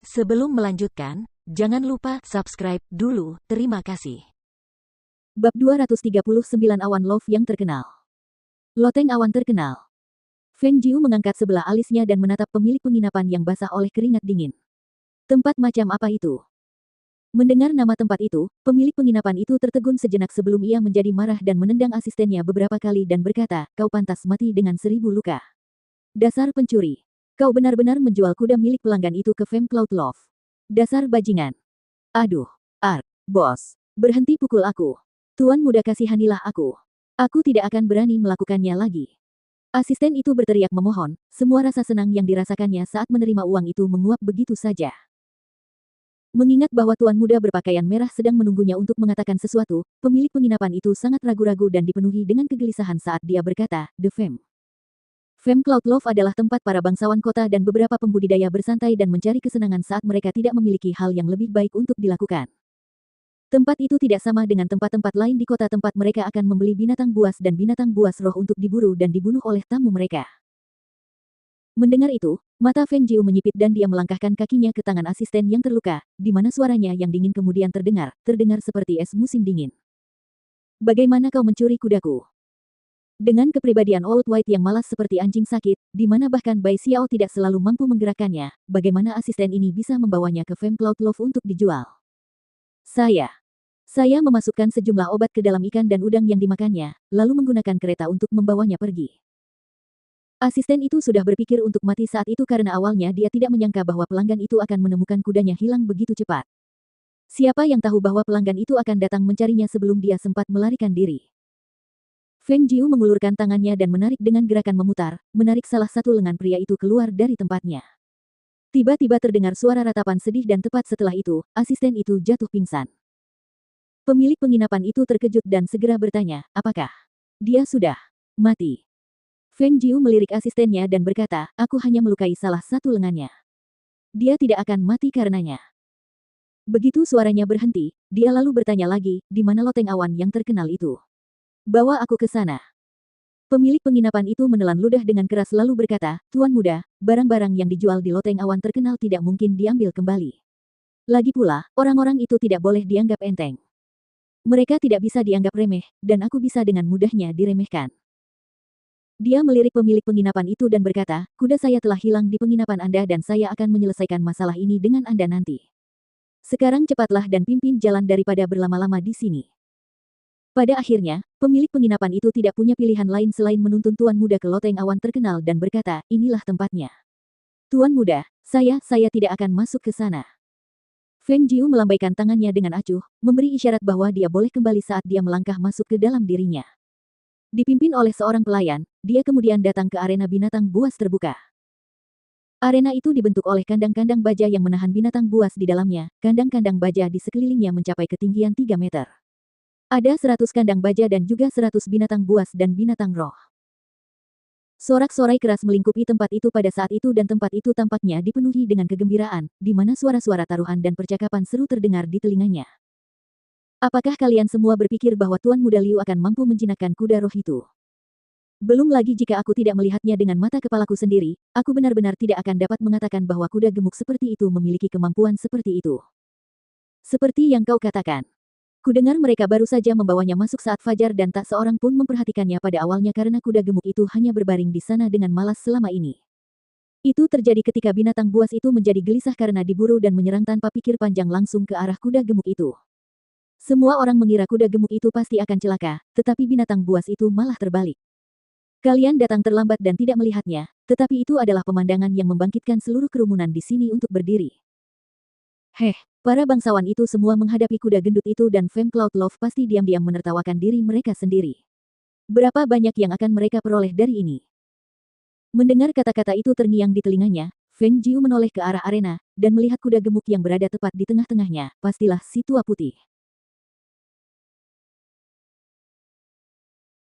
Sebelum melanjutkan, jangan lupa subscribe dulu, terima kasih. Bab 239 Awan Love yang terkenal. Loteng awan terkenal. Feng Jiu mengangkat sebelah alisnya dan menatap pemilik penginapan yang basah oleh keringat dingin. Tempat macam apa itu? Mendengar nama tempat itu, pemilik penginapan itu tertegun sejenak sebelum ia menjadi marah dan menendang asistennya beberapa kali dan berkata, "Kau pantas mati dengan 1000 luka. Dasar pencuri. Kau benar-benar menjual kuda milik pelanggan itu ke Femme Cloud Love. Dasar bajingan. Aduh, bos. Berhenti pukul aku. Tuan muda kasihanilah aku. Aku tidak akan berani melakukannya lagi." Asisten itu berteriak memohon, semua rasa senang yang dirasakannya saat menerima uang itu menguap begitu saja. Mengingat bahwa tuan muda berpakaian merah sedang menunggunya untuk mengatakan sesuatu, pemilik penginapan itu sangat ragu-ragu dan dipenuhi dengan kegelisahan saat dia berkata, "The Femme. Femme Cloud Love adalah tempat para bangsawan kota dan beberapa pembudidaya bersantai dan mencari kesenangan saat mereka tidak memiliki hal yang lebih baik untuk dilakukan. Tempat itu tidak sama dengan tempat-tempat lain di kota tempat mereka akan membeli binatang buas dan binatang buas roh untuk diburu dan dibunuh oleh tamu mereka." Mendengar itu, mata Feng Jiu menyipit dan dia melangkahkan kakinya ke tangan asisten yang terluka, di mana suaranya yang dingin kemudian terdengar seperti es musim dingin. "Bagaimana kau mencuri kudaku?" Dengan kepribadian Old White yang malas seperti anjing sakit, di mana bahkan Bai Xiao tidak selalu mampu menggerakkannya, bagaimana asisten ini bisa membawanya ke Femme Cloud Love untuk dijual? Saya memasukkan sejumlah obat ke dalam ikan dan udang yang dimakannya, lalu menggunakan kereta untuk membawanya pergi. Asisten itu sudah berpikir untuk mati saat itu karena awalnya dia tidak menyangka bahwa pelanggan itu akan menemukan kudanya hilang begitu cepat. Siapa yang tahu bahwa pelanggan itu akan datang mencarinya sebelum dia sempat melarikan diri. Feng Jiu mengulurkan tangannya dan menarik dengan gerakan menarik salah satu lengan pria itu keluar dari tempatnya. Tiba-tiba terdengar suara ratapan sedih dan tepat setelah itu, asisten itu jatuh pingsan. Pemilik penginapan itu terkejut dan segera bertanya, "Apakah dia sudah mati?" Feng Jiu melirik asistennya dan berkata, "Aku hanya melukai salah satu lengannya. Dia tidak akan mati karenanya." Begitu suaranya berhenti, dia lalu bertanya lagi, "Di mana loteng awan yang terkenal itu? Bawa aku ke sana." Pemilik penginapan itu menelan ludah dengan keras lalu berkata, "Tuan muda, barang-barang yang dijual di loteng awan terkenal tidak mungkin diambil kembali. Lagi pula, orang-orang itu tidak boleh dianggap enteng. Mereka tidak bisa dianggap remeh, dan aku bisa dengan mudahnya diremehkan." Dia melirik pemilik penginapan itu dan berkata, "Kuda saya telah hilang di penginapan Anda dan saya akan menyelesaikan masalah ini dengan Anda nanti. Sekarang cepatlah dan pimpin jalan daripada berlama-lama di sini." Pada akhirnya, pemilik penginapan itu tidak punya pilihan lain selain menuntun tuan muda ke loteng awan terkenal dan berkata, "Inilah tempatnya. Tuan muda, saya tidak akan masuk ke sana." Feng Jiu melambaikan tangannya dengan acuh, memberi isyarat bahwa dia boleh kembali saat dia melangkah masuk ke dalam dirinya. Dipimpin oleh seorang pelayan, dia kemudian datang ke arena binatang buas terbuka. Arena itu dibentuk oleh kandang-kandang baja yang menahan binatang buas di dalamnya, kandang-kandang baja di sekelilingnya mencapai ketinggian 3 meter. Ada 100 kandang baja dan juga 100 binatang buas dan binatang roh. Sorak-sorai keras melingkupi tempat itu pada saat itu dan tempat itu tampaknya dipenuhi dengan kegembiraan, di mana suara-suara taruhan dan percakapan seru terdengar di telinganya. "Apakah kalian semua berpikir bahwa Tuan Muda Liu akan mampu menjinakkan kuda roh itu? Belum lagi jika aku tidak melihatnya dengan mata kepalaku sendiri, aku benar-benar tidak akan dapat mengatakan bahwa kuda gemuk seperti itu memiliki kemampuan seperti itu. Seperti yang kau katakan. Kudengar mereka baru saja membawanya masuk saat fajar dan tak seorang pun memperhatikannya pada awalnya karena kuda gemuk itu hanya berbaring di sana dengan malas selama ini. Itu terjadi ketika binatang buas itu menjadi gelisah karena diburu dan menyerang tanpa pikir panjang langsung ke arah kuda gemuk itu. Semua orang mengira kuda gemuk itu pasti akan celaka, tetapi binatang buas itu malah terbalik. Kalian datang terlambat dan tidak melihatnya, tetapi itu adalah pemandangan yang membangkitkan seluruh kerumunan di sini untuk berdiri. Para bangsawan itu semua menghadapi kuda gendut itu dan Femme Cloud Love pasti diam-diam menertawakan diri mereka sendiri. Berapa banyak yang akan mereka peroleh dari ini? Mendengar kata-kata itu terngiang di telinganya, Feng Jiu menoleh ke arah arena, dan melihat kuda gemuk yang berada tepat di tengah-tengahnya, pastilah si tua putih.